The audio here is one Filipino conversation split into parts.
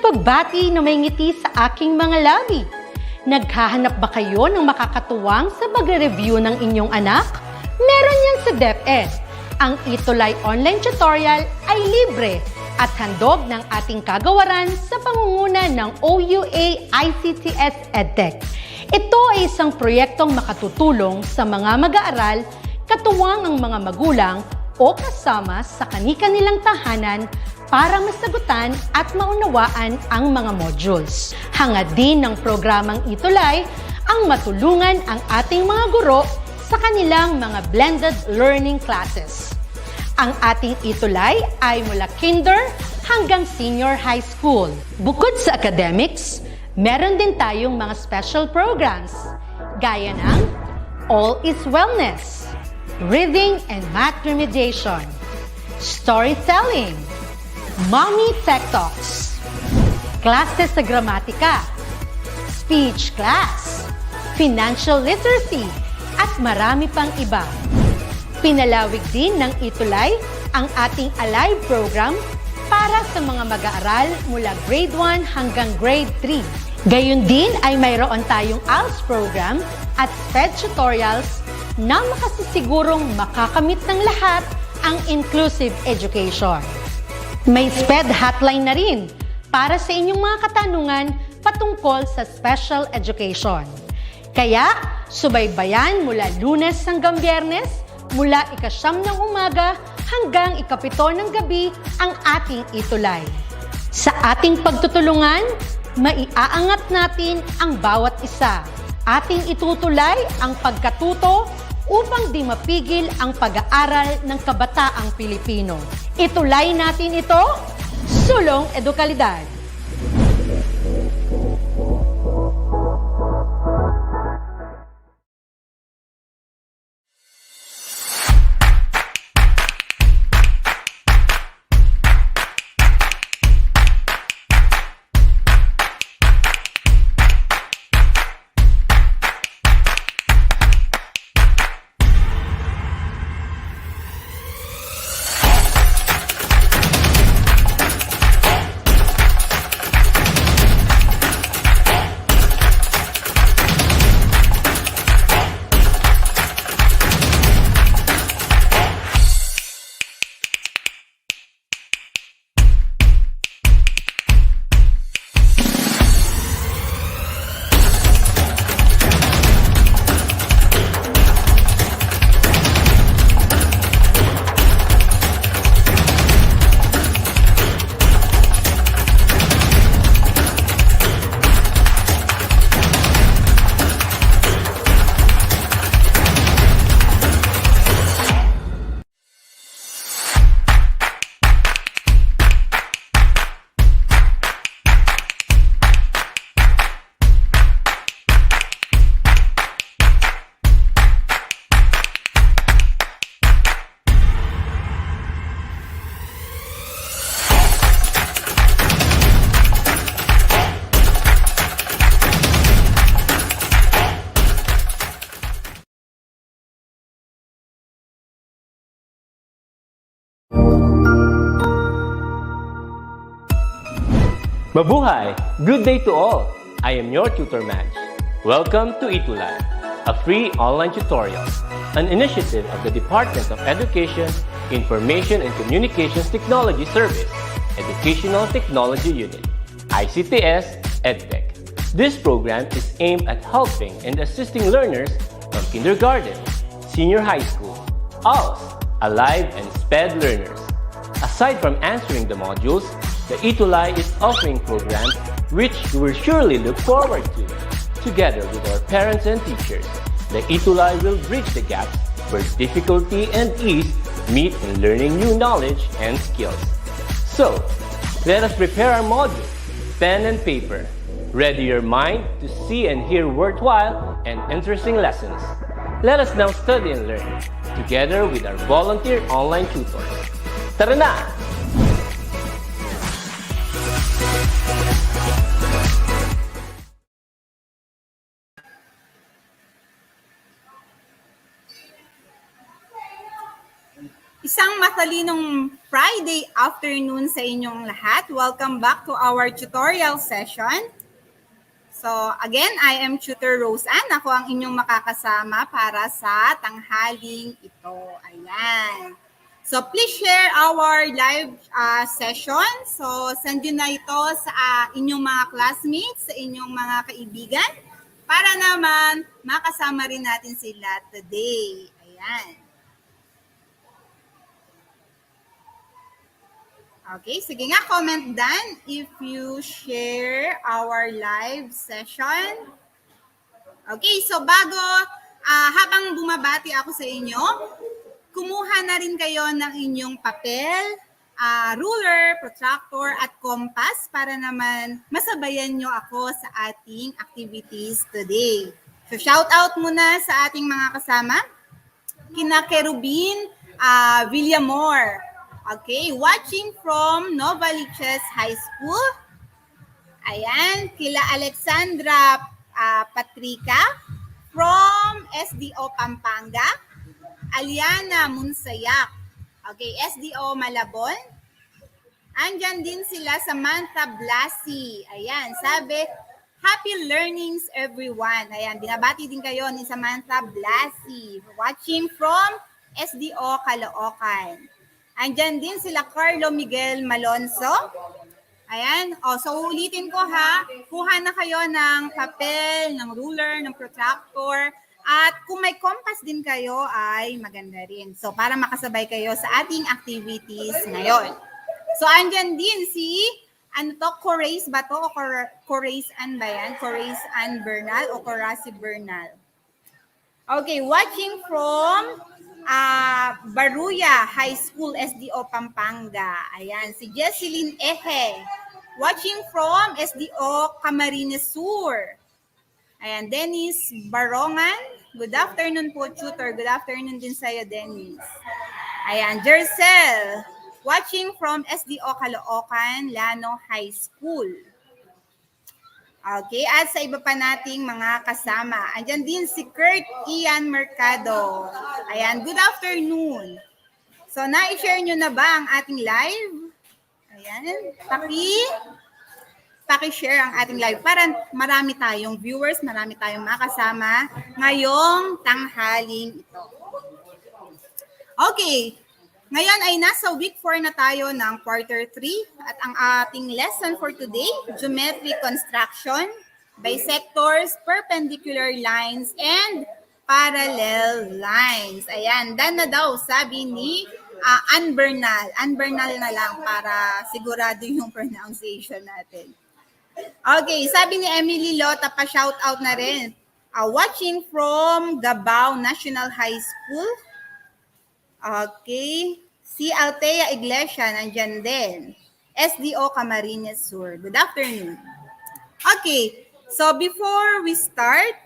pagbati na may ngiti sa aking mga labi. Naghahanap ba kayo ng makakatuwang sa pagre-review ng inyong anak? Meron yan sa DepEd. Ang ETUlay online tutorial ay libre at handog ng ating kagawaran sa pangunguna ng OUA ICTS EdTech. Ito ay isang proyektong makatutulong sa mga mag-aaral, katuwang ang mga magulang o kasama sa kani-kanilang tahanan para masagutan at maunawaan ang mga modules. Hangad din ng programang ETUlay ang matulungan ang ating mga guro sa kanilang mga blended learning classes. Ang ating ETUlay ay mula kinder hanggang senior high school. Bukod sa academics, meron din tayong mga special programs gaya ng All is Wellness, Reading and Math Remediation, Storytelling, Mommy Tech Talks, Classes sa Gramatika, Speech Class, Financial Literacy, at marami pang iba. Pinalawig din ng ETUlay ang ating Alive program para sa mga mag-aaral mula grade 1 hanggang grade 3. Gayun din ay mayroon tayong ALS program at SPED tutorials na makasisigurong makakamit ng lahat ang inclusive education. May SPED hotline na rin para sa inyong mga katanungan patungkol sa special education. Kaya, subaybayan mula Lunes hanggang Biyernes, mula 9:00 ng umaga hanggang 7:00 ng gabi ang ating ETUlay. Sa ating pagtutulungan, maiaangat natin ang bawat isa. Ating itutulay ang pagkatuto upang di mapigil ang pag-aaral ng kabataang Pilipino. Itulay natin ito, sulong edukalidad. Mabuhay! Good day to all! I am your tutor Madge. Welcome to ETUlay, a free online tutorial, an initiative of the Department of Education, Information and Communications Technology Service, Educational Technology Unit, ICTS EdTech. This program is aimed at helping and assisting learners from kindergarten, senior high school, ALS, Alive, and SPED learners. Aside from answering the modules, the ETUlay is offering programs which you will surely look forward to. Together with our parents and teachers, the ETUlay will bridge the gaps where difficulty and ease meet in learning new knowledge and skills. So, let us prepare our modules, pen and paper. Ready your mind to see and hear worthwhile and interesting lessons. Let us now study and learn, together with our volunteer online tutors. Tara na! Isang matalinong Friday afternoon sa inyong lahat. Welcome back to our tutorial session. So again, I am Tutor Roseanne. Ako ang inyong makakasama para sa tanghaling ito. Ayan. So please share our live session. So send na ito sa inyong mga classmates, sa inyong mga kaibigan, para naman makasama rin natin sila today. Ayan. Okay, sige nga, comment down if you share our live session. Okay, so bago, habang bumabati ako sa inyo, kumuha na rin kayo ng inyong papel, ruler, protractor, at compass para naman masabayan nyo ako sa ating activities today. So shout out muna sa ating mga kasama, kina Kerubin Villamor. Okay, watching from Novaliches High School. Ayan, kila Alexandra Patrica from SDO Pampanga. Aliana Munsayak. Okay, SDO Malabon. Andyan din sila Samantha Blasi. Ayan, sabi, happy learnings everyone. Ayan, binabati din kayo ni Samantha Blasi. Watching from SDO Caloocan. Andyan din sila Carlo Miguel Malonzo. Ayan. So ulitin ko ha. Kuha na kayo ng papel, ng ruler, ng protractor. At kung may compass din kayo ay maganda rin. So para makasabay kayo sa ating activities ngayon. So andyan din si, Corace ba to? O Corace Ann ba yan? Corace Ann Bernal o Corace Bernal? Okay, watching from Baruya High School, SDO Pampanga. Ayan, si Jesseline Ehe. Watching from SDO Camarines Sur. Ayan, Dennis Barongan. Good afternoon po, tutor. Good afternoon din sa'yo, Dennis. Ayan, Jercel. Watching from SDO Caloocan, Lano High School. Okay, at sa iba pa nating mga kasama. Andyan din si Kurt Ian Mercado. Ayan, good afternoon. So, na-share nyo na ba ang ating live? Ayan, paki-share ang ating live para marami tayong viewers, marami tayong makasama ngayong tanghaling ito. Okay, ngayon ay nasa week 4 na tayo ng quarter 3 at ang ating lesson for today, geometric construction, bisectors, perpendicular lines, and parallel lines. Ayan, done na daw, sabi ni Ann Bernal. Ann Bernal na lang para sigurado yung pronunciation natin. Okay, sabi ni Emily Lota, pa-shout out na rin. Watching from Gabao National High School. Okay. Si Altea Iglesia, nandyan din. SDO Camarines Sur. Good afternoon. Okay. So before we start,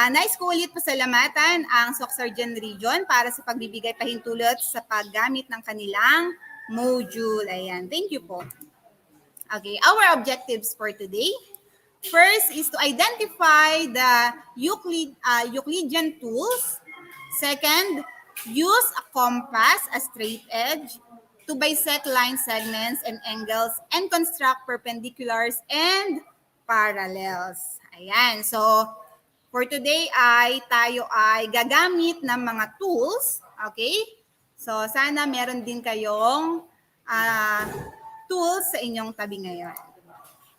nais ko ulit pasalamatan ang Soxargen Region para sa pagbibigay pahintulot sa paggamit ng kanilang module. Ayan. Thank you po. Okay. Our objectives for today. First is to identify the Euclidean tools. Second, use a compass, a straight edge, to bisect line segments and angles and construct perpendiculars and parallels. Ayan. So, for today tayo ay gagamit ng mga tools. Okay? So, sana meron din kayong tools sa inyong tabi ngayon.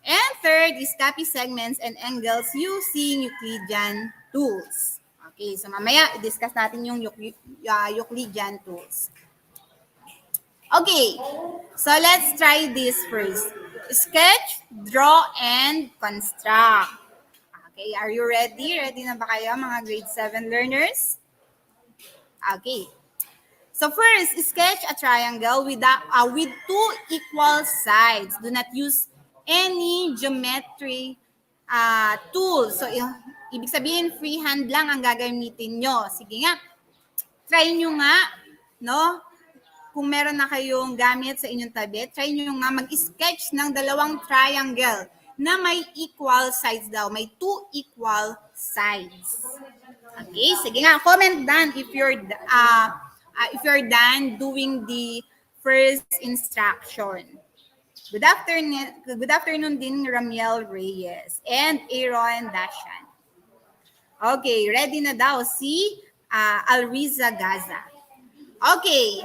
And third is copy segments and angles using Euclidean tools. Okay, so mamaya i-discuss natin yung Euclidean tools. Okay, so let's try this first. Sketch, draw, and construct. Okay, are you ready? Ready na ba kayo mga grade 7 learners? Okay. So first, sketch a triangle with two equal sides. Do not use any geometry tool. So, ibig sabihin, freehand lang ang gagamitin nyo. Sige nga, try nyo nga, no? Kung meron na kayong gamit sa inyong tabi, try nyo nga mag-sketch ng dalawang triangle na may equal sides daw. May two equal sides. Okay, sige nga, comment down if you're if you're done doing the first instruction. Good afternoon din, Ramiel Reyes and Aaron Dashan. Okay, ready na daw si Alriza Gaza. Okay,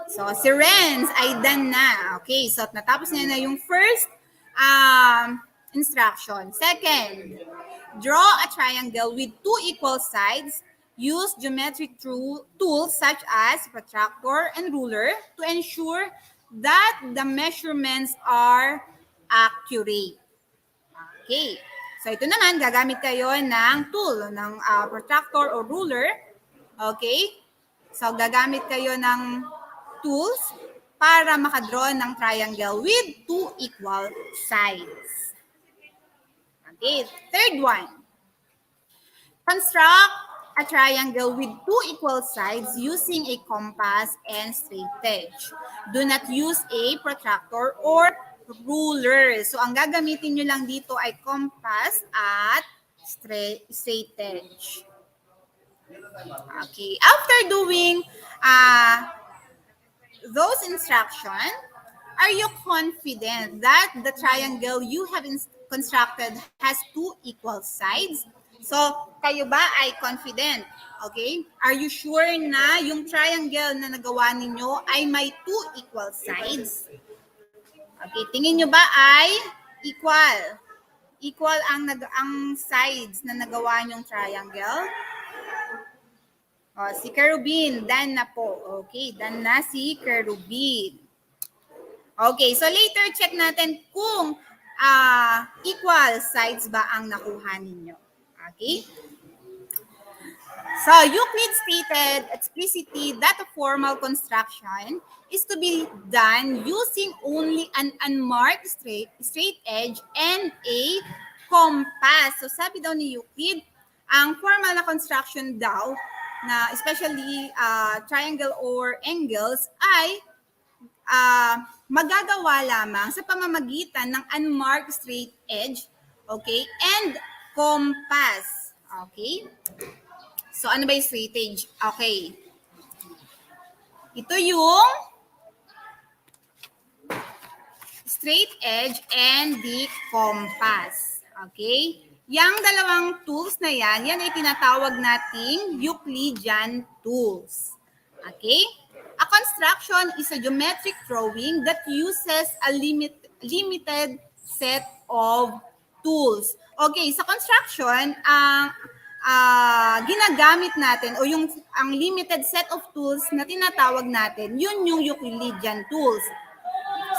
so si Renz ay done na. Okay, so natapos niya na yung first instruction. Second, draw a triangle with two equal sides. Use geometric tools such as protractor and ruler to ensure that the measurements are accurate. Okay. So ito naman, gagamit kayo ng tool, ng protractor or ruler. Okay. So gagamit kayo ng tools para makadraw ng triangle with two equal sides. Okay. Third one. Construct a triangle with two equal sides using a compass and straight edge. Do not use a protractor or ruler. So, ang gagamitin nyo lang dito ay compass at straight edge. Okay. After doing those instructions, are you confident that the triangle you have constructed has two equal sides? So, kayo ba ay confident? Okay? Are you sure na yung triangle na nagawa ninyo ay may two equal sides? Okay, tingin nyo ba ay equal? Equal ang sides na nagawa nyong triangle? Oh, si Kerubin, done na po. Okay, done na si Kerubin. Okay, so later check natin kung equal sides ba ang nakuha ninyo. Okay? So, Euclid stated explicitly that a formal construction is to be done using only an unmarked straight edge and a compass. So, sabi daw ni Euclid, ang formal na construction daw, na especially triangle or angles, ay magagawa lamang sa pamamagitan ng unmarked straight edge, okay, and compass. Okay? So, ano ba yung straight edge? Okay. Ito yung straight edge and the compass. Okay? Yang dalawang tools na yan ay tinatawag nating Euclidean tools. Okay? A construction is a geometric drawing that uses a limited set of tools. Okay, sa construction, ginagamit natin o ang limited set of tools na tinatawag natin, yun yung Euclidean tools.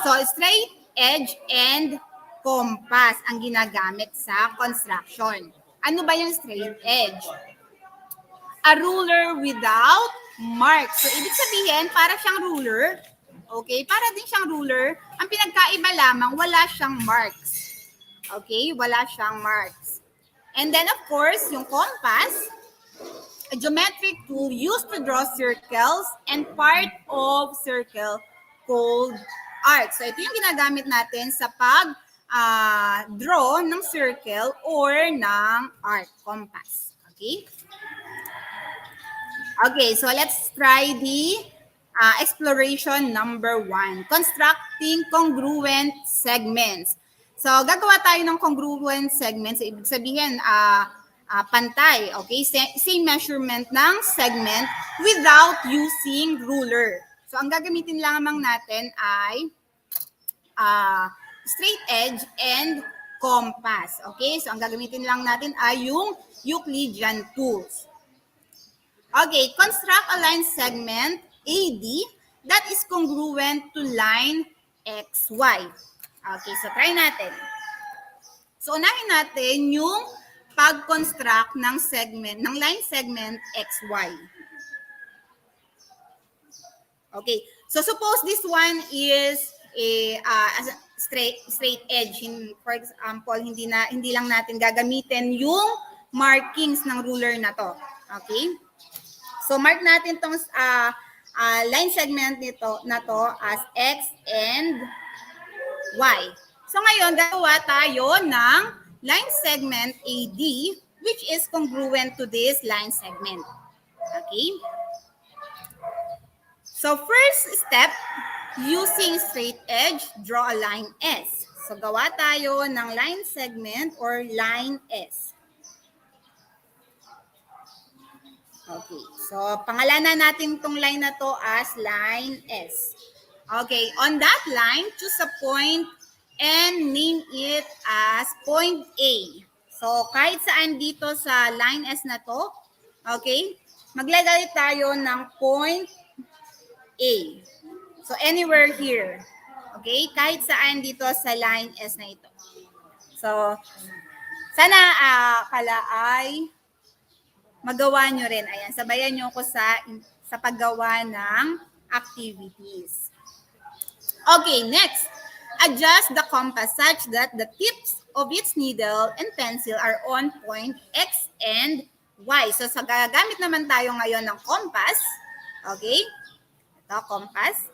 So, straight edge and compass ang ginagamit sa construction. Ano ba yung straight edge? A ruler without marks. So, ibig sabihin, para siyang ruler. Okay? Para din siyang ruler. Ang pinagkaiba lamang, wala siyang marks. Okay? Wala siyang marks. And then, of course, yung compass, a geometric tool used to draw circles and part of circle called arc. So, ito yung ginagamit natin sa pag-draw ng circle or ng arc, compass. Okay? Okay, so let's try the exploration number 1. Constructing congruent segments. So, gagawa tayo ng congruent segments. Ibig sabihin, pantay. Okay? Same measurement ng segment without using ruler. So, ang gagamitin lamang natin ay straight edge and compass. Okay? So, ang gagamitin lang natin ay yung Euclidean tools. Okay, construct a line segment AD that is congruent to line XY. Okay, so try natin. So unahin natin yung pag-construct ng segment, ng line segment XY. Okay, so suppose this one is a straight edge. For example, hindi lang natin gagamitin yung markings ng ruler na to. Okay? So mark natin tong line segment na to as X and Y. So ngayon, gagawa tayo ng line segment AD which is congruent to this line segment. Okay? So first step, using straight edge, draw a line S. So gawa tayo ng line segment or line S. Okay, so pangalanan natin itong line na to as line S. Okay, on that line, choose a point and name it as point A. So kahit saan dito sa line S na to, okay, maglagay tayo ng point A. So anywhere here. Okay, kahit saan dito sa line S na ito. So sana pala ay magawa nyo rin. Ayan, sabayan nyo ko sa paggawa ng activities. Okay, next. Adjust the compass such that the tips of its needle and pencil are on point X and Y. So, gagamit naman tayo ngayon ng compass. Okay? Ito, compass.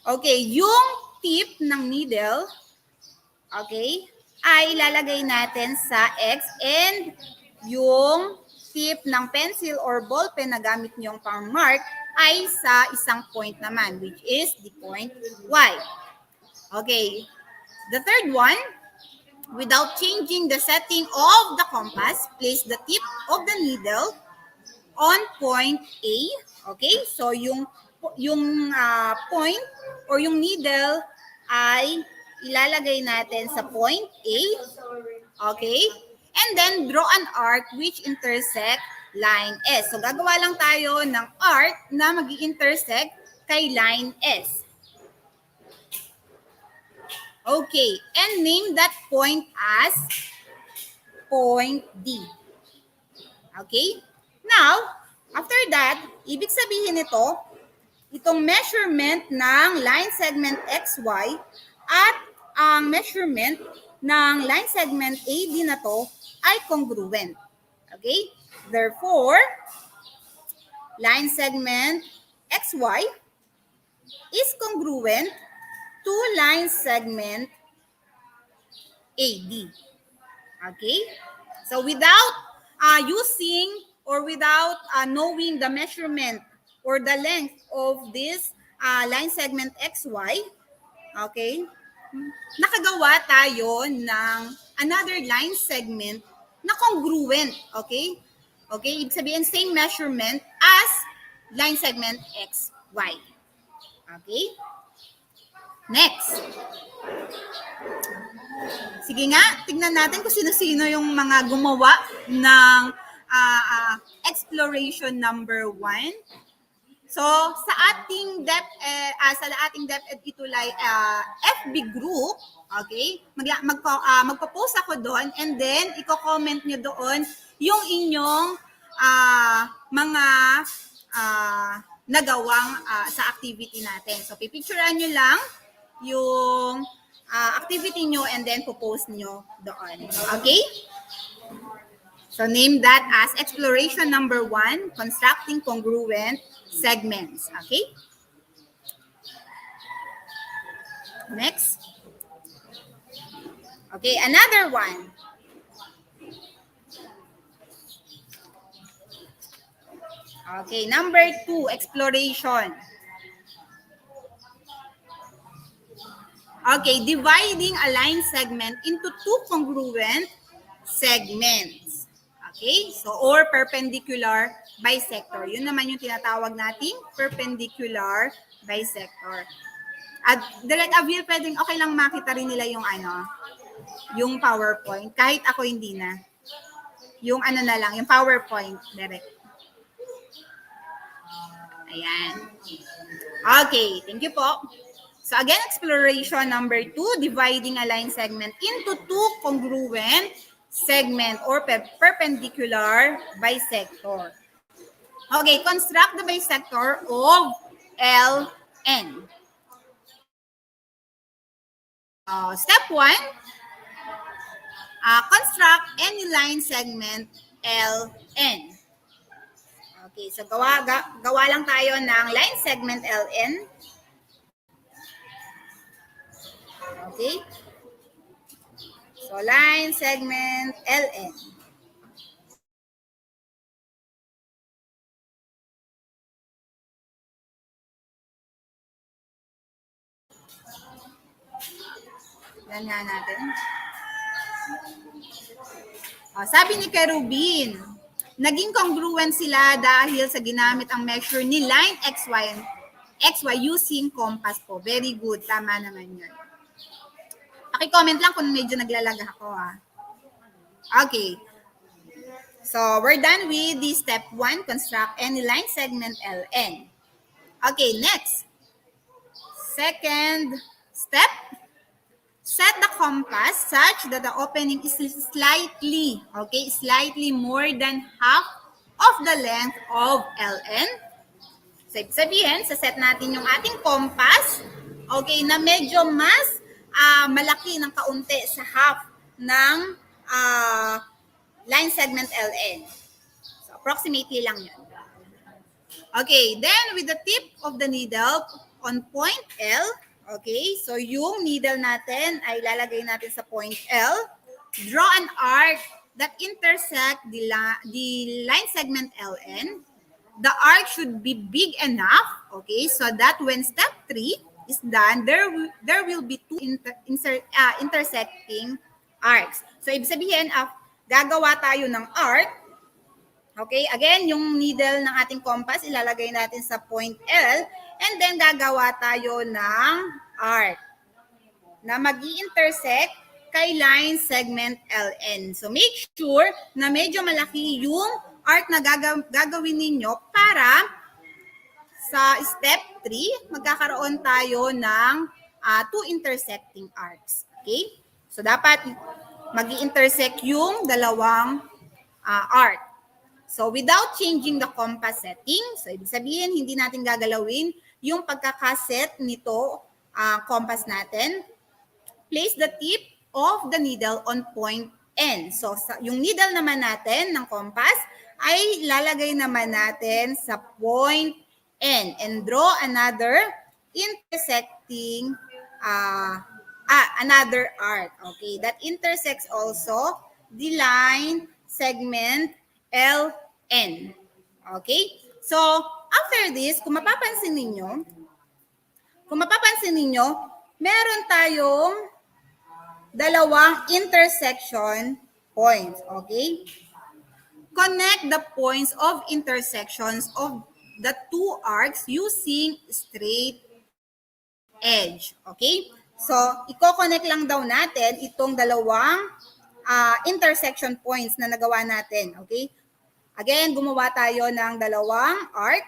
Okay, yung tip ng needle, okay, ay ilalagay natin sa X and yung tip ng pencil or ballpen na gamit niyong pang-mark ay sa isang point naman, which is the point Y. Okay. The third one, without changing the setting of the compass, place the tip of the needle on point A. Okay? So, yung point or yung needle ay ilalagay natin sa point A. Okay? And then, draw an arc which intersect line S. So, gagawa lang tayo ng arc na mag-intersect kay line S. Okay. And name that point as point D. Okay? Now, after that, ibig sabihin nito, itong measurement ng line segment XY at ang measurement ng line segment AD na to ay congruent. Okay? Therefore, line segment XY is congruent to line segment AD. Okay? So without using or without knowing the measurement or the length of this line segment XY, okay, nakagawa tayo ng another line segment na congruent, okay? Okay, ibig sabihin same measurement as line segment XY. Okay? Next. Sige nga, tignan natin kung sino-sino yung mga gumawa ng exploration number 1. So, sa ating DepEd ETUlay FB group, okay, magpo-post ako doon and then i-comment nyo doon yung inyong mga nagawang sa activity natin. So, pipicturean nyo lang yung activity nyo and then po-post nyo doon. Okay? So, name that as exploration number 1, constructing congruent segments. Okay? Next. Okay, another one. Okay, number 2, exploration. Okay, dividing a line segment into 2 congruent segments. Okay, so or perpendicular bisector. Yun naman yung tinatawag nating perpendicular bisector. At direct Avril, pwedeng okay lang makita rin nila yung yung PowerPoint. Kahit ako hindi na. Yung na lang, yung PowerPoint direct. Ayan. Okay, thank you po. So again, exploration number 2, dividing a line segment into 2 congruent segment or perpendicular bisector. Okay, construct the bisector of LN. Step 1, construct any line segment LN. Okay, so gawa lang tayo ng line segment LN. Okay. So, line segment LN. Tignan nga natin. Sabi ni Kerubin, naging congruent sila dahil sa ginamit ang measure ni line XY using compass po. Very good. Tama naman yun. Paki-comment lang kung medyo naglalag ako. Okay. So, we're done with the step 1, construct any line segment LN. Okay, next. Second step, set the compass such that the opening is slightly more than half of the length of LN. So, ibig sabihin, set natin yung ating compass, okay, na medyo mas malaki ng kaunti sa half ng line segment LN. So, approximately lang yun. Okay, then with the tip of the needle on point L, okay, so yung needle natin ay lalagay natin sa point L, draw an arc that intersect the line segment LN. The arc should be big enough, okay, so that when step 3 is done, there will be two intersecting arcs. So, ibig sabihin, gagawa tayo ng arc. Okay, again, yung needle ng ating compass, ilalagay natin sa point L, and then gagawa tayo ng arc na mag-i-intersect kay line segment LN. So, make sure na medyo malaki yung arc na gagawin ninyo para sa step 3, magkakaroon tayo ng two intersecting arcs. Okay? So, dapat mag-i-intersect yung dalawang arc. So, without changing the compass setting, so ibig sabihin, hindi natin gagalawin yung pagkakaset nito, compass natin. Place the tip of the needle on point N. So, yung needle naman natin ng compass ay lalagay naman natin sa point N and draw another intersecting, another arc. Okay, that intersects also the line segment LN. Okay? So, after this, kung mapapansin ninyo, meron tayong dalawang intersection points. Okay? Connect the points of intersections of the two arcs using straight edge. Okay? So, i-connect lang daw natin itong dalawang intersection points na nagawa natin. Okay? Again, gumawa tayo ng dalawang arc,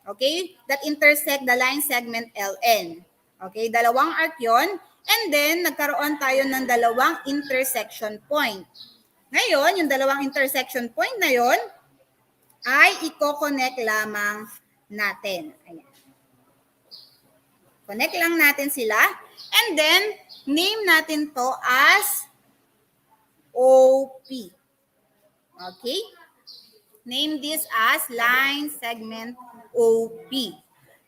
okay, that intersect the line segment LN. Okay, dalawang arc yon, and then nagkaroon tayo ng dalawang intersection point. Ngayon, yung dalawang intersection point na yon ay i-connect lamang natin. Ayan. Connect lang natin sila, and then name natin to as OP. Okay? Name this as line segment OP.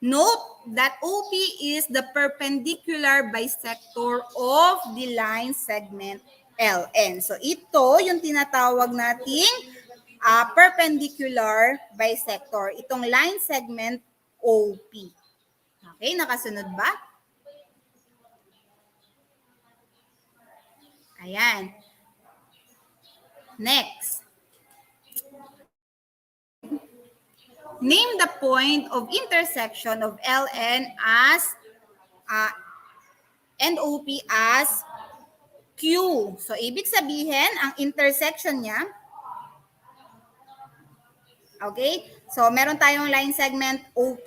Note that OP is the perpendicular bisector of the line segment LN. So ito yung tinatawag nating perpendicular bisector. Itong line segment OP. Okay, nakasunod ba? Ayan. Next. Name the point of intersection of LN as and OP as Q. So, ibig sabihin, ang intersection niya, okay? So, meron tayong line segment OP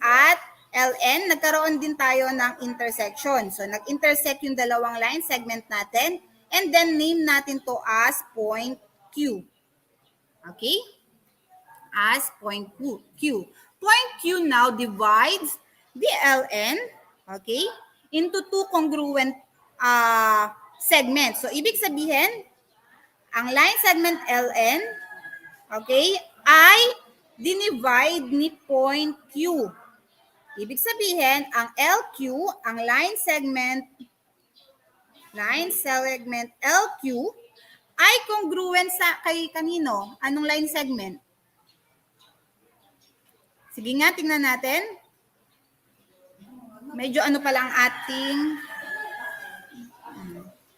at LN. Nagkaroon din tayo ng intersection. So, nag-intersect yung dalawang line segment natin, and then name natin to as point Q. Okay? As point Q. Point Q now divides the LN, okay, into two congruent segments. So, ibig sabihin, ang line segment LN, okay, ay dinivide ni point Q. Ibig sabihin, ang LQ, ang line segment LQ, ay congruent sa kay kanino? Anong line segment? Sige nga, tingnan natin. Medyo ano pala ang ating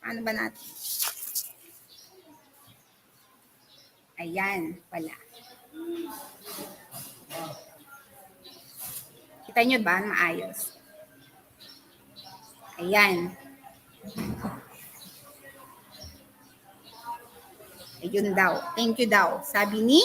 Ano ba natin? Ayan pala. Kita nyo ba? Maayos. Ayan. Ayun daw. Thank you daw. Sabi ni,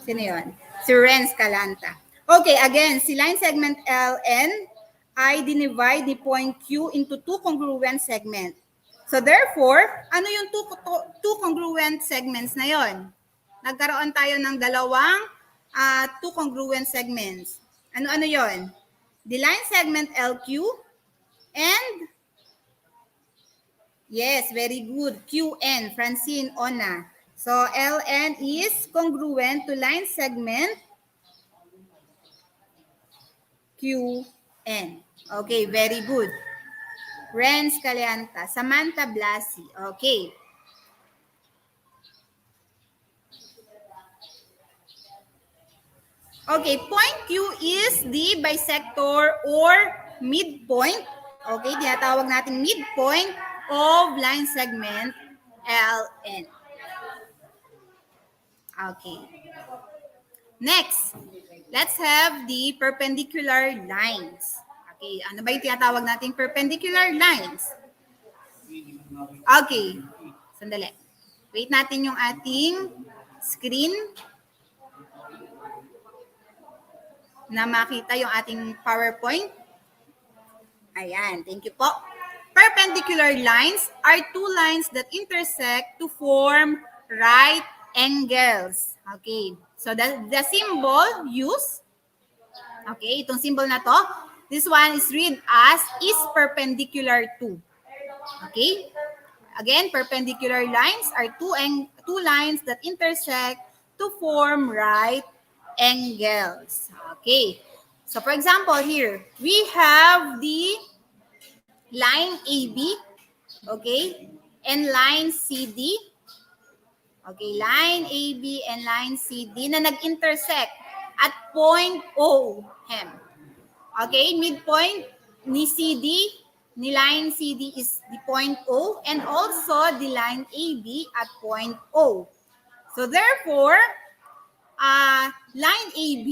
sino yun? Si Renz Calanta. Okay, again, si line segment LN ay dinivide ni point Q into two congruent segments. So therefore, ano yung two congruent segments na yon? Nagkaroon tayo ng dalawang two congruent segments. Ano-ano yon? The line segment LQ and yes, very good. QN, Francine Ona. So LN is congruent to line segment QN. Okay, very good. Renz Calianta, Samantha Blasi. Okay. Okay, point Q is the bisector or midpoint. Okay, tinatawag natin midpoint of line segment LN. Okay. Next, let's have the perpendicular lines. Okay, ano ba yung tinatawag nating perpendicular lines? Okay, sandali. Wait natin yung ating screen na makita yung ating PowerPoint. Ayan, thank you po. Perpendicular lines are two lines that intersect to form right angles. Okay, so the symbol used, okay, itong symbol na to, this one is read as is perpendicular to. Okay, again, perpendicular lines are two lines that intersect to form right angles. Okay, so for example here, we have the line AB, okay, and line CD. Okay, line AB and line CD na nag-intersect at point O. Okay, midpoint ni CD, ni line CD is the point O, and also the line AB at point O. So therefore, line AB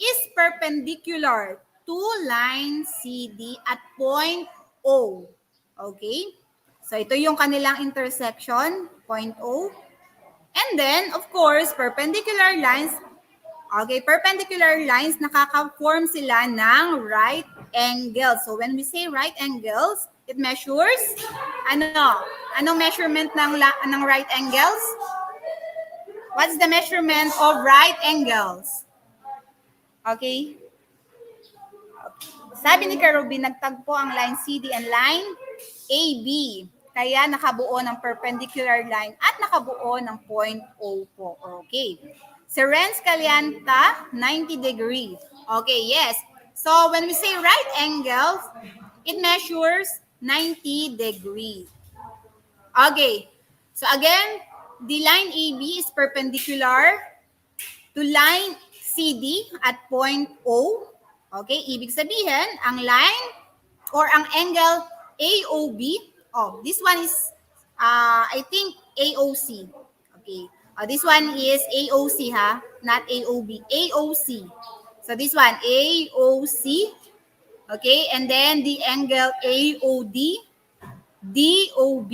is perpendicular to line CD at point O. Okay? So ito yung kanilang intersection, point O. And then, of course, perpendicular lines, okay, perpendicular lines, nakaka-form sila ng right angles. So when we say right angles, it measures, anong measurement ng right angles? What's the measurement of right angles? Okay? Sabi ni Karubi, nagtagpo ang line CD and line AB. Kaya nakabuo ng perpendicular line at nakabuo ng point O po. Okay. Si Renz Calianta, 90 degrees. Okay, yes. So when we say right angles, it measures 90 degrees. Okay. So again, the line AB is perpendicular to line CD at point O. Okay, ibig sabihin, ang line or ang angle AOB, this one is, I think, AOC. Okay, this one is AOC ha, not AOB, AOC. So this one, AOC. Okay, and then the angle AOD, DOB,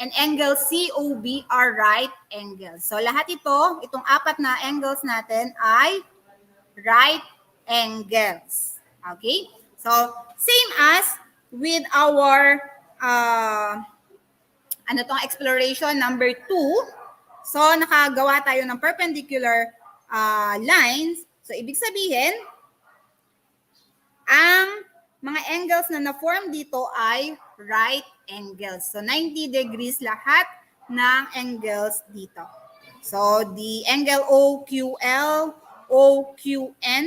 and angle COB are right angles. So lahat itong apat na angles natin ay right angles. Okay? So same as with our exploration number 2. So nakagawa tayo ng perpendicular lines. So ibig sabihin, ang mga angles na na-form dito ay right angles. So 90 degrees lahat ng angles dito. So the angle OQL, OQN,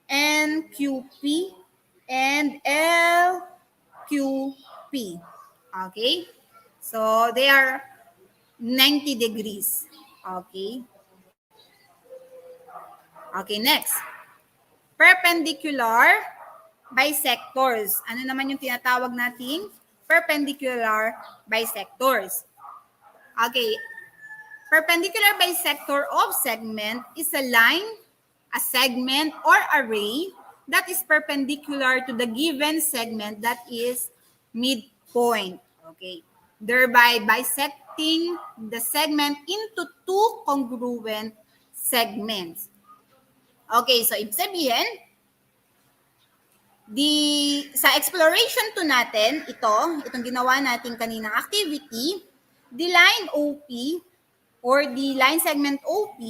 NQP, and LQP. Okay? So they are 90 degrees. Okay? Okay, next. Perpendicular bisectors. Ano naman yung tinatawag nating perpendicular bisectors. Okay, perpendicular bisector of segment is a line, a segment, or array that is perpendicular to the given segment that is midpoint. Okay, thereby bisecting the segment into two congruent segments. Okay, so ibig sabihin, sa exploration 2 natin, itong ginawa natin kaninang activity, the line OP or the line segment OP,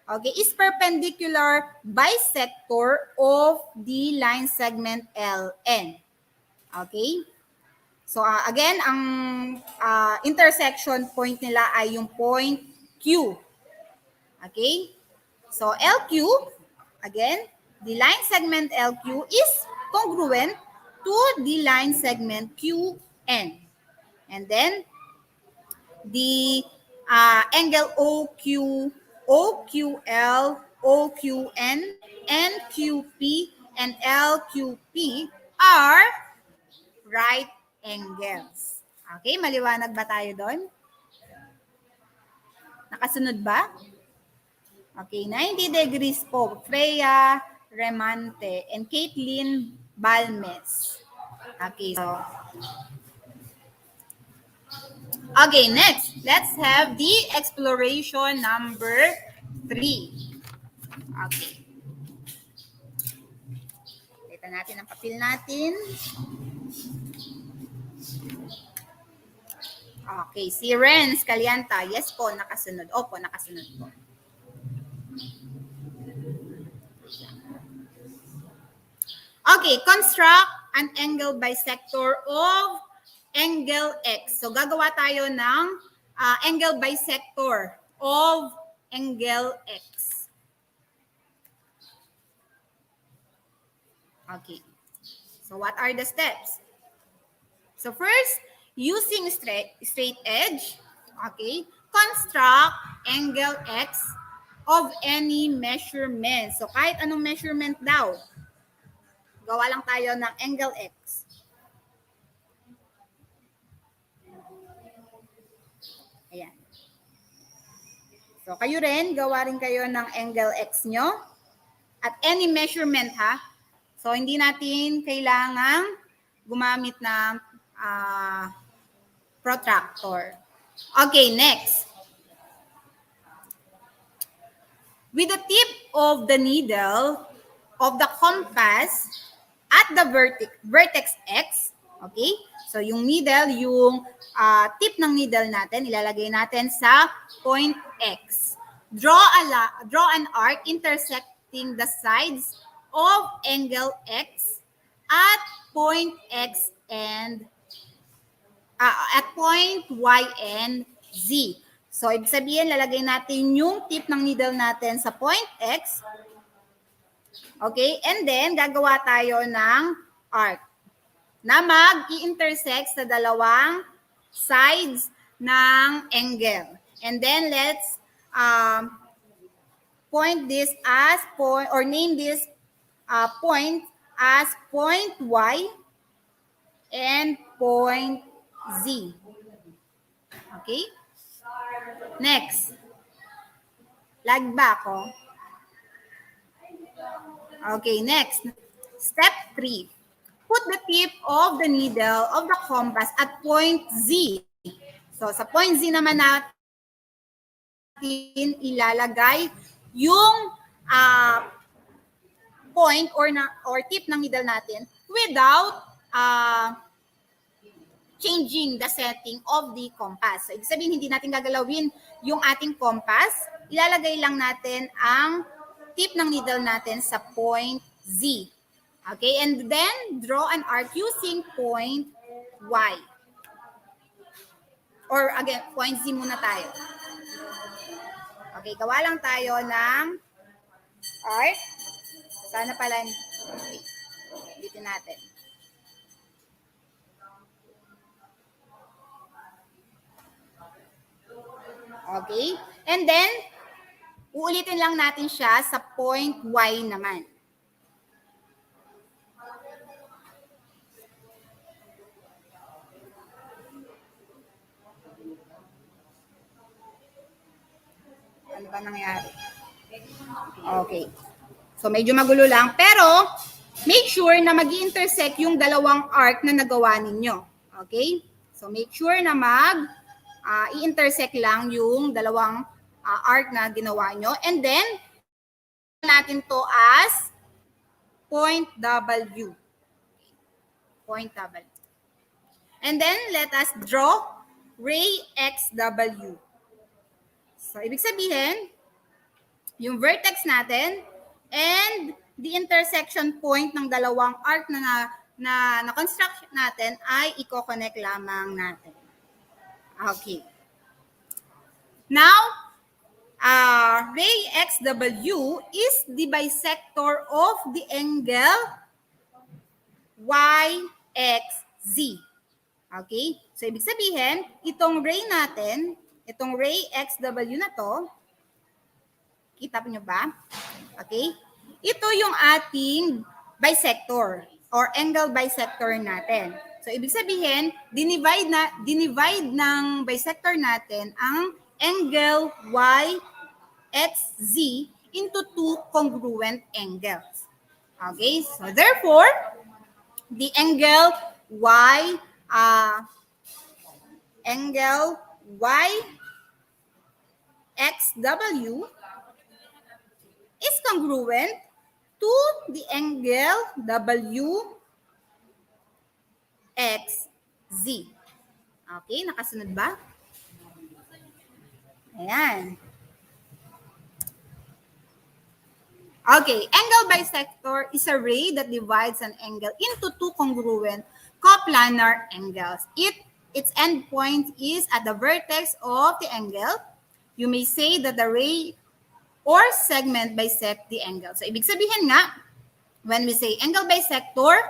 okay, is perpendicular bisector of the line segment LN. Okay? So again, ang intersection point nila ay yung point Q. Okay? So LQ, again, the line segment LQ is congruent to the line segment QN. And then the angle OQ, OQL, OQN, NQP, and LQP are right angles. Okay, maliwanag ba tayo doon? Nakasunod ba? Okay, 90 degrees po. Freya Remante and Caitlin Balmes. Okay, so okay, next, let's have the exploration number 3. Okay. Kita natin ang papel natin. Okay, si Renz Calianta. Yes po, nakasunod. Opo, nakasunod po. Okay, construct an angle bisector of angle X. So, gagawa tayo ng angle bisector of angle X. Okay. So, what are the steps? So, first, using straight edge, okay, construct angle X of any measurement. So, kahit anong measurement daw, gawa lang tayo ng angle X. Ayan. So, kayo rin, gawa rin kayo ng angle X nyo. At any measurement, ha? So, hindi natin kailangang gumamit ng protractor. Okay, next. With the tip of the needle of the compass at the vertex X, okay? So, yung needle, yung tip ng needle natin, ilalagay natin sa point X. Draw an arc intersecting the sides of angle X at point X and at point Y and Z. So, ibig sabihin, lalagay natin yung tip ng needle natin sa point X. Okay? And then, gagawa tayo ng arc na mag-i-intersect sa dalawang sides ng angle. And then, let's point this as point, or name this point as point Y and point Z. Okay? Next. Lag ba ako? Okay, next. Step 3. Put the tip of the needle of the compass at point Z. So, sa point Z naman natin ilalagay yung point or tip ng needle natin without changing the setting of the compass. So, ibig sabihin, hindi natin gagalawin yung ating compass. Ilalagay lang natin ang tip ng needle natin sa point Z. Okay, and then draw an arc using point Y. Or again, point Z muna tayo. Okay, gawa lang tayo ng arc. Sana pala, okay, dito natin. Okay, and then, uulitin lang natin siya sa point Y naman. Ano ba nangyari? Okay. So, medyo magulo lang. Pero, make sure na mag-intersect yung dalawang arc na nagawa ninyo. Okay? So, make sure na i-intersect lang yung dalawang arc na ginawa nyo. And then, natin to as point W. Point W. And then, let us draw ray XW. So, ibig sabihin, yung vertex natin and the intersection point ng dalawang arc na construct natin ay i-connect lamang natin. Okay. Now, ray XW is the bisector of the angle YXZ. Okay? So, ibig sabihin, itong ray natin, itong ray XW na to, kita nyo ba? Okay? Ito yung ating bisector or angle bisector natin. So, ibig sabihin, dinivide ng bisector natin ang angle YXZ into two congruent angles. Okay? So, therefore, the angle YXW is congruent to the angle WXZ. Okay, nakasunod ba? Ayan. Okay, angle bisector is a ray that divides an angle into two congruent coplanar angles. Its endpoint is at the vertex of the angle. You may say that the ray or segment bisect the angle. So, ibig sabihin nga, when we say angle bisector,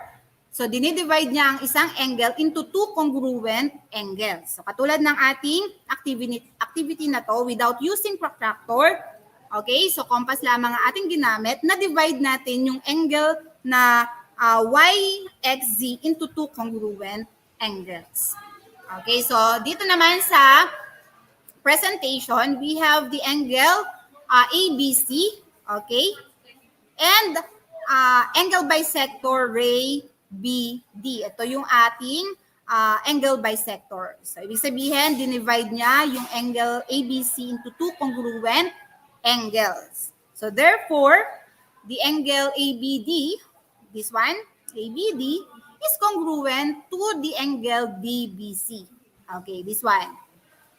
so dinidivide niya ang isang angle into two congruent angles. So, katulad ng ating activity na to, without using protractor, okay, so compass lamang ang ating ginamit, na-divide natin yung angle na YXZ into two congruent angles. Okay, so dito naman sa presentation, we have the angle ABC, okay? And angle bisector ray BD. Ito yung ating angle bisector. So, ibig sabihin, dinivide niya yung angle ABC into two congruent angles. So, therefore, the angle ABD, this one, ABD, is congruent to the angle DBC. Okay, this one.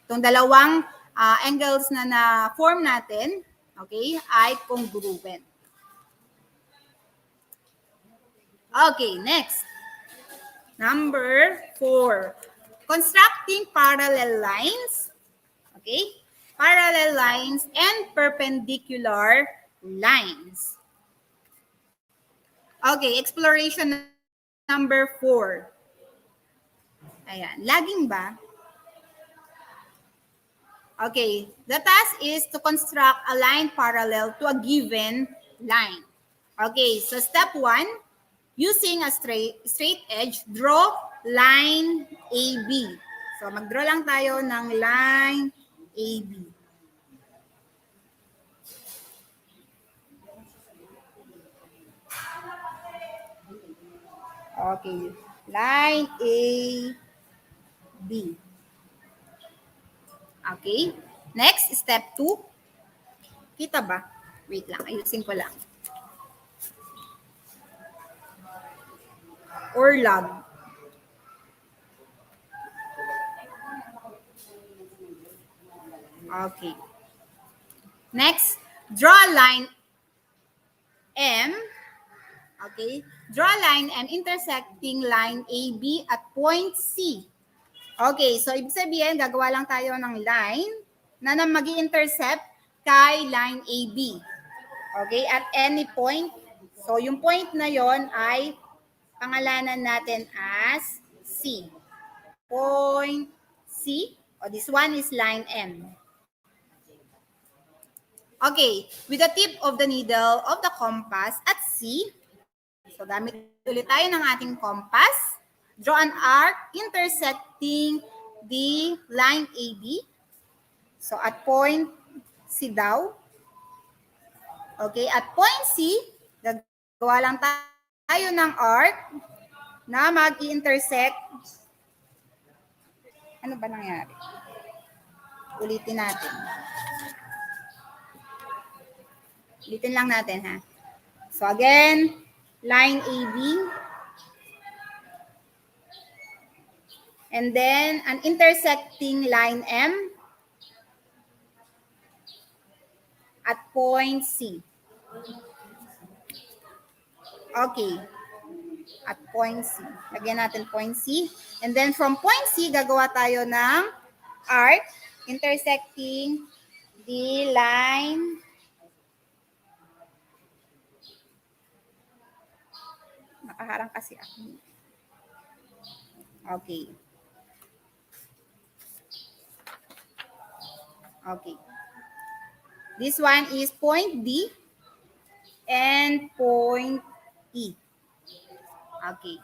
Itong dalawang angles na na-form natin, okay, ay congruent. Okay, next. Number 4. Constructing parallel lines. Okay, parallel lines and perpendicular lines. Okay, exploration number 4. Ayan, laging ba? Okay, the task is to construct a line parallel to a given line. Okay, so step 1, using a straight edge, draw line AB. So mag-draw lang tayo ng line AB. Okay, line AB. Okay. Next, step 2. Kita ba? Wait lang, ayusin ko lang. Or log. Okay. Next, draw a line M. Okay. Draw a line M intersecting line AB at point C. Okay, so ibig sabihin, gagawa lang tayo ng line na mag-i-intercept kay line AB. Okay, at any point. So yung point na yon ay pangalanan natin as C. Point C. O this one is line M. Okay, with the tip of the needle of the compass at C. So gamit ulit tayo ng ating compass. Draw an arc intersecting the line AB. So at point C, C daw. Okay, at point C, gagawa lang tayo ng arc na mag-i-intersect. Ano ba nangyari? Ulitin natin. Ulitin lang natin, ha? So again, line AB. And then, an intersecting line M at point C. Okay. At point C. Lagyan natin point C. And then from point C, gagawa tayo ng arc intersecting the line nakaharang kasi ako. Okay. Okay. This one is point D and point E. Okay.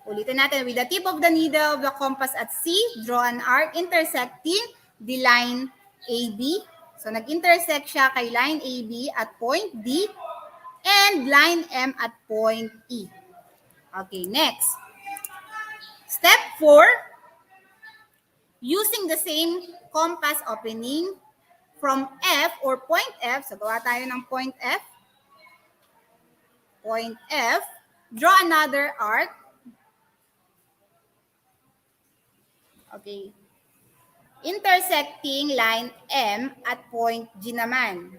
Ulitin natin. With the tip of the needle of the compass at C, draw an arc intersecting the line AB. So, nag-intersect siya kay line AB at point D and line M at point E. Okay, next. Step 4, using the same compass opening from F or point F. So, gawa tayo ng point F. Point F. Draw another arc. Okay. Intersecting line M at point G naman.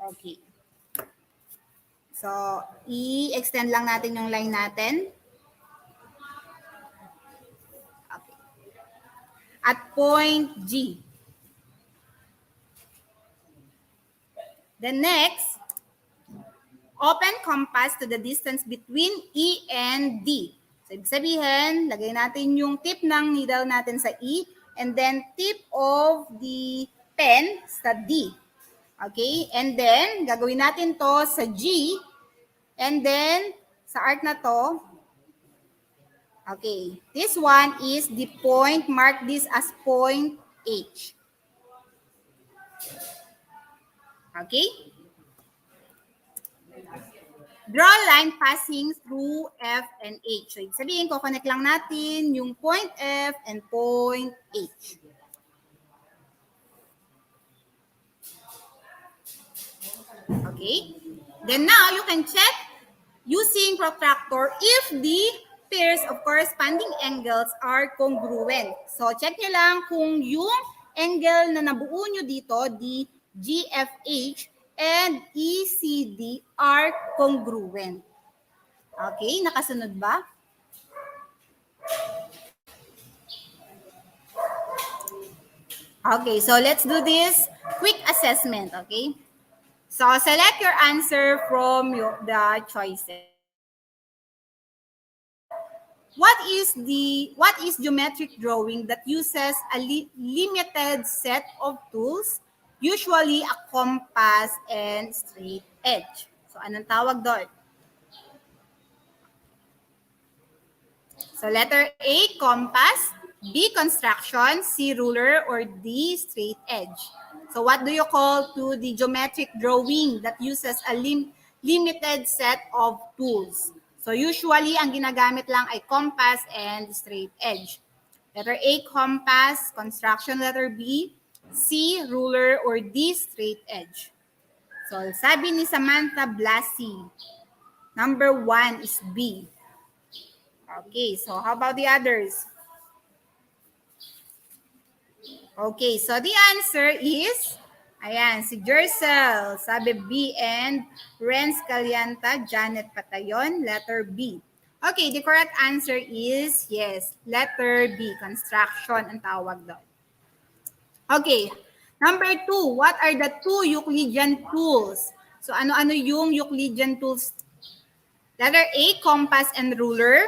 Okay. So, i-extend lang natin yung line natin. Okay. At point G. Then next, open compass to the distance between E and D. So, ibig sabihin, lagay natin yung tip ng needle natin sa E and then tip of the pen sa D. Okay? And then, gagawin natin to sa G and then sa arc na to, okay, this one is the point, mark this as point H. Okay? Draw line passing through F and H. So, ibig sabihin, connect lang natin yung point F and point H. Okay? Then now, you can check using protractor if the pairs of corresponding angles are congruent. So, check nyo lang kung yung angle na nabuo nyo dito, the GFH and ECD are congruent. Okay, nakasunod ba? Okay, so let's do this quick assessment, okay? So select your answer from the choices. What is geometric drawing that uses a limited set of tools, usually a compass and straight edge? So anong tawag doon? So letter A, compass, B, construction, C, ruler, or D, straight edge. So what do you call to the geometric drawing that uses a limited set of tools? So usually, ang ginagamit lang ay compass and straight edge. Letter A, compass, construction, letter B, C, ruler, or D, straight edge. So sabi ni Samantha Blasi, number 1 is B. Okay, so how about the others? Okay, so the answer is, ayan, si Jercel, sabi B, and Renz Calianta, Janet Patayon, letter B. Okay, the correct answer is, yes, letter B, construction ang tawag doon. Okay, number 2, what are the 2 Euclidean tools? So ano-ano yung Euclidean tools? Letter A, compass and ruler.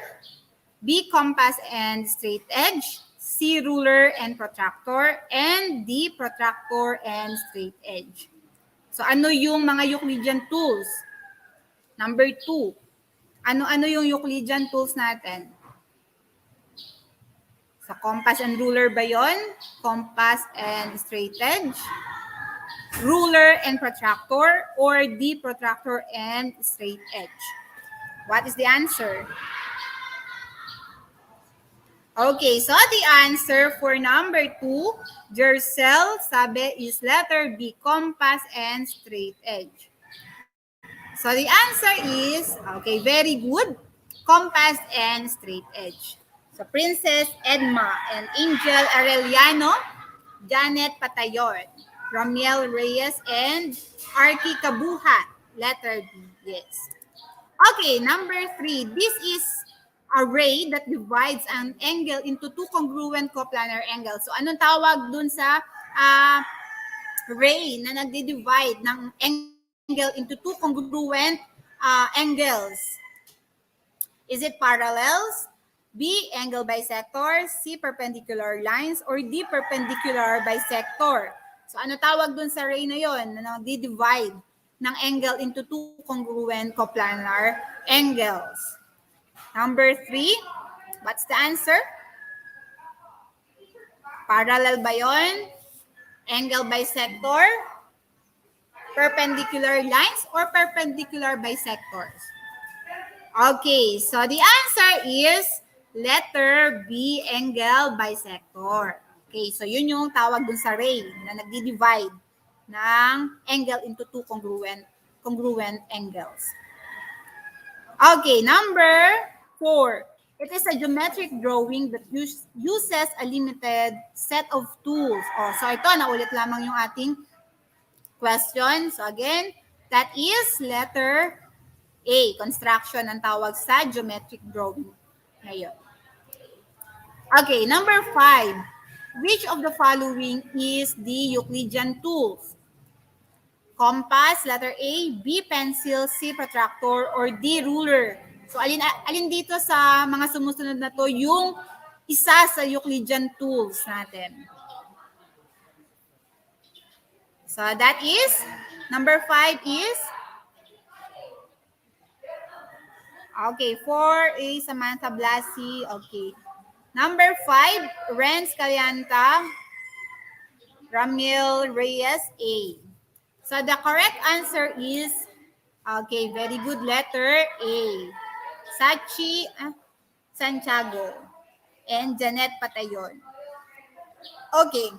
B, compass and straight edge. C, ruler and protractor. And D, protractor and straight edge. So, ano yung mga Euclidean tools? Number 2. Ano-ano yung Euclidean tools natin? So, compass and ruler ba yun? Compass and straight edge? Ruler and protractor? Or the protractor and straight edge? What is the answer? Okay, so the answer for number 2, Jercel, sabi is letter B, compass and straight edge. So the answer is, okay, very good, compass and straight edge. So Princess Edma and Angel Arellano, Janet Patayon, Ramiel Reyes, and Arky Kabuhat, letter B, yes. Okay, number 3. This is a ray that divides an angle into two congruent coplanar angles. So, anong tawag dun sa ray na nagdi-divide ng angle into two congruent angles? Is it parallels? B, angle bisector, C, perpendicular lines, or D, perpendicular bisector? So, ano tawag dun sa ray na yon na nagdi-divide ng angle into two congruent coplanar angles? Number 3, what's the answer? Parallel ba yun? Angle bisector? Perpendicular lines or perpendicular bisectors? Okay, so the answer is letter B, angle bisector. Okay, so yun yung tawag dun sa ray na nagdi-divide ng angle into two congruent angles. Okay, number 4. It is a geometric drawing that uses a limited set of tools. Oh, so ito, naulit lamang yung ating question. So again, that is letter A, construction ang tawag sa geometric drawing. Ngayon. Okay, number 5. Which of the following is the Euclidean tools? Compass, letter A, B, pencil, C, protractor, or D, ruler. So, alin dito sa mga sumusunod na to yung isa sa Euclidean tools natin? So, that is, number 5 is, okay, 4 is Samantha Blasi, okay. Number 5, Renz Calianta, Ramil Reyes, A. So, the correct answer is, okay, very good, letter A. Sachi Santiago and Janet Patayon. Okay.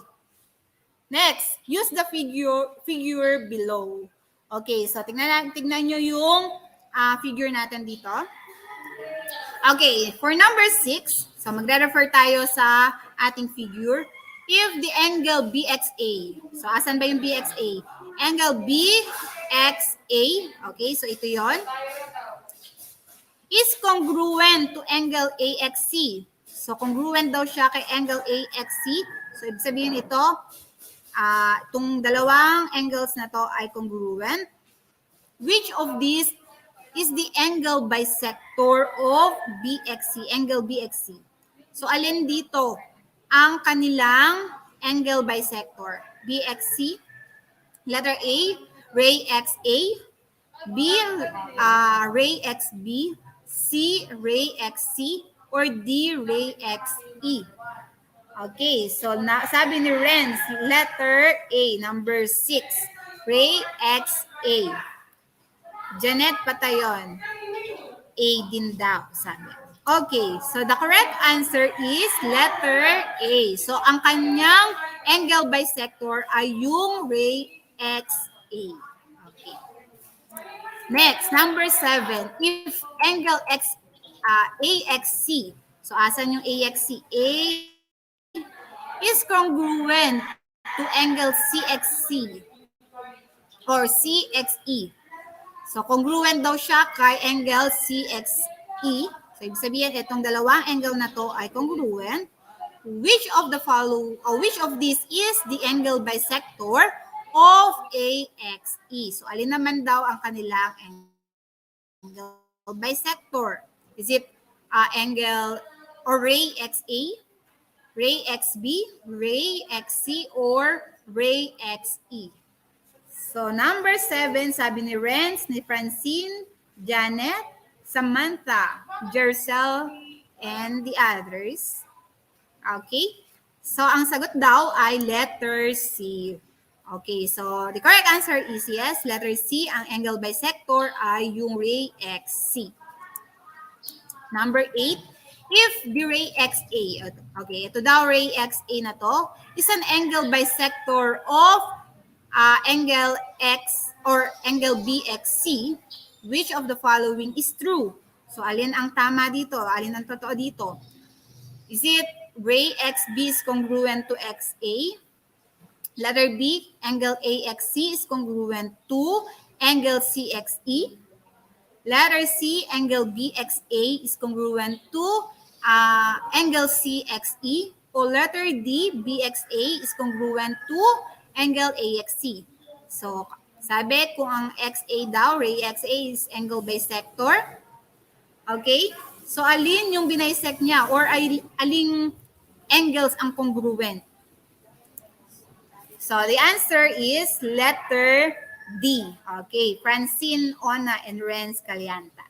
Next, use the figure below. Okay, so tignan nyo yung figure natin dito. Okay, for number 6, so magre-refer tayo sa ating figure. If the angle BXA, so asan ba yung BXA? Angle BXA, okay, so ito yon, is congruent to angle AXC. So, congruent daw siya kay angle AXC. So, ibig sabihin ito, itong dalawang angles na to ay congruent. Which of these is the angle bisector of BXC, angle BXC? So, alin dito ang kanilang angle bisector? BXC, letter A, ray XA, B, ray XB, C, ray XC, or D, ray XE. Okay, so sabi ni Renz, letter A, number 6, ray XA. Janet Patayon, A din daw, sabi. Okay, so the correct answer is letter A. So ang kanyang angle bisector ay yung ray XA. Okay. Next, number 7. If angle AXC, so asan yung AXC? A is congruent to angle CXC or CXE. So, congruent daw siya kay angle CXE. So, ibig sabihin, itong dalawang angle na to ay congruent. Which of these is the angle bisector of AXE? So, alin naman daw ang kanilang angle bisector? Is it angle or ray XA, ray XB, ray XC, or ray XE? So, number 7, sabi ni Renz, ni Francine, Janet, Samantha, Jercel, and the others. Okay? So, ang sagot daw ay letter C. Okay, so the correct answer is yes, letter C. Ang angle bisector ay yung ray XC. Number 8, if the ray XA, okay, ito daw ray XA na to, is an angle bisector of angle X or angle BXC, which of the following is true? So, alin ang tama dito? Alin ang totoo dito? Is it ray XB is congruent to XA? Letter B, angle AXC is congruent to angle CXE. Letter C, angle BXA is congruent to angle CXE. O letter D, BXA is congruent to angle AXC. So, sabi kung ang XA daw, ray XA is angle bisector. Okay? So, alin yung binisect niya or aling angles ang congruent? So, the answer is letter D. Okay, Francine, Ona, and Renz Calianta.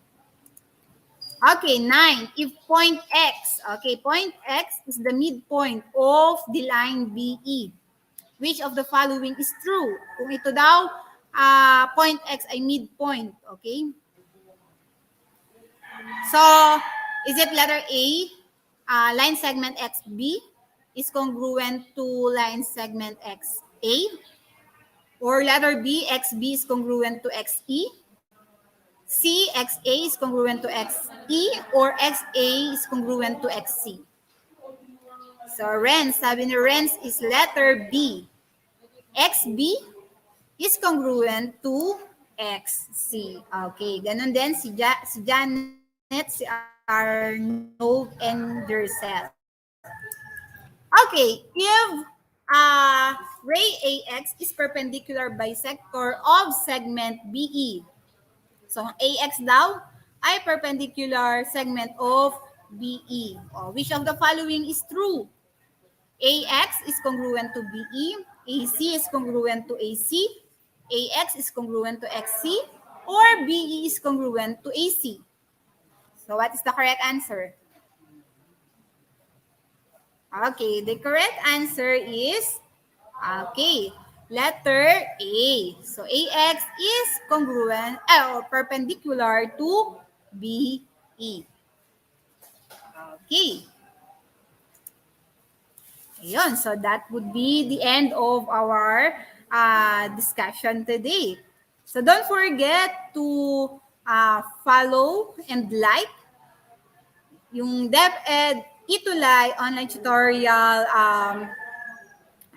Okay, 9. If point X, okay, point X is the midpoint of the line BE. Which of the following is true? Kung ito daw, point X ay midpoint, okay? So, is it letter A, line segment XB is congruent to line segment XA? Or letter B, XB is congruent to XE? C, XA is congruent to XE? Or XA is congruent to XC? So, Renz, sabi ni Renz is letter B. XB is congruent to XC. Okay, ganun din si Janet, si Arnold, and Dercel. Okay, if ray AX is perpendicular bisector of segment BE. So, AX daw ay perpendicular segment of BE. Which of the following is true? AX is congruent to BE, AC is congruent to AC, AX is congruent to XC, or BE is congruent to AC. So, what is the correct answer? Okay, the correct answer is, okay, letter A. So, AX is congruent, or perpendicular to BE. Okay. Ayun, so that would be the end of our discussion today. So, don't forget to follow and like yung DepEd ETUlay online tutorial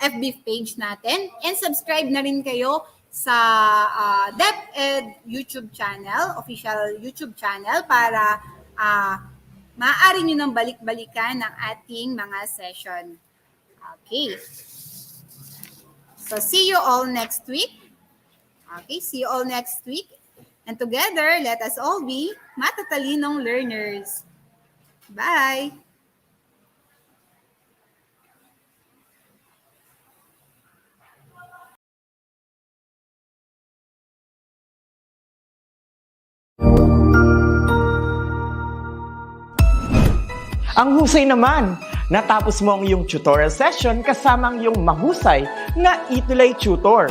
FB page natin, and subscribe na rin kayo sa DepEd YouTube channel, official YouTube channel, para maaari nyo nang balik-balikan ng ating mga session. Okay. So, see you all next week. Okay, see you all next week. And together, let us all be matatalinong learners. Bye! Ang husay naman! Natapos mo ang iyong tutorial session kasama ang iyong mahusay na ETUlay tutor.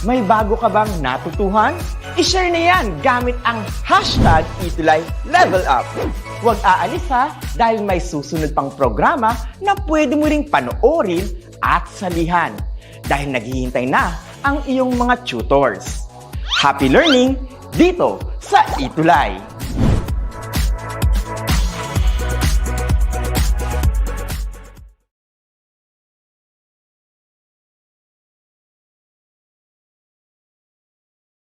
May bago ka bang natutuhan? I-share na yan gamit ang hashtag #ETUlayLevelUp. Huwag aalis ha, dahil may susunod pang programa na pwede mo ring panoorin at salihan. Dahil naghihintay na ang iyong mga tutors. Happy learning dito sa ETUlay!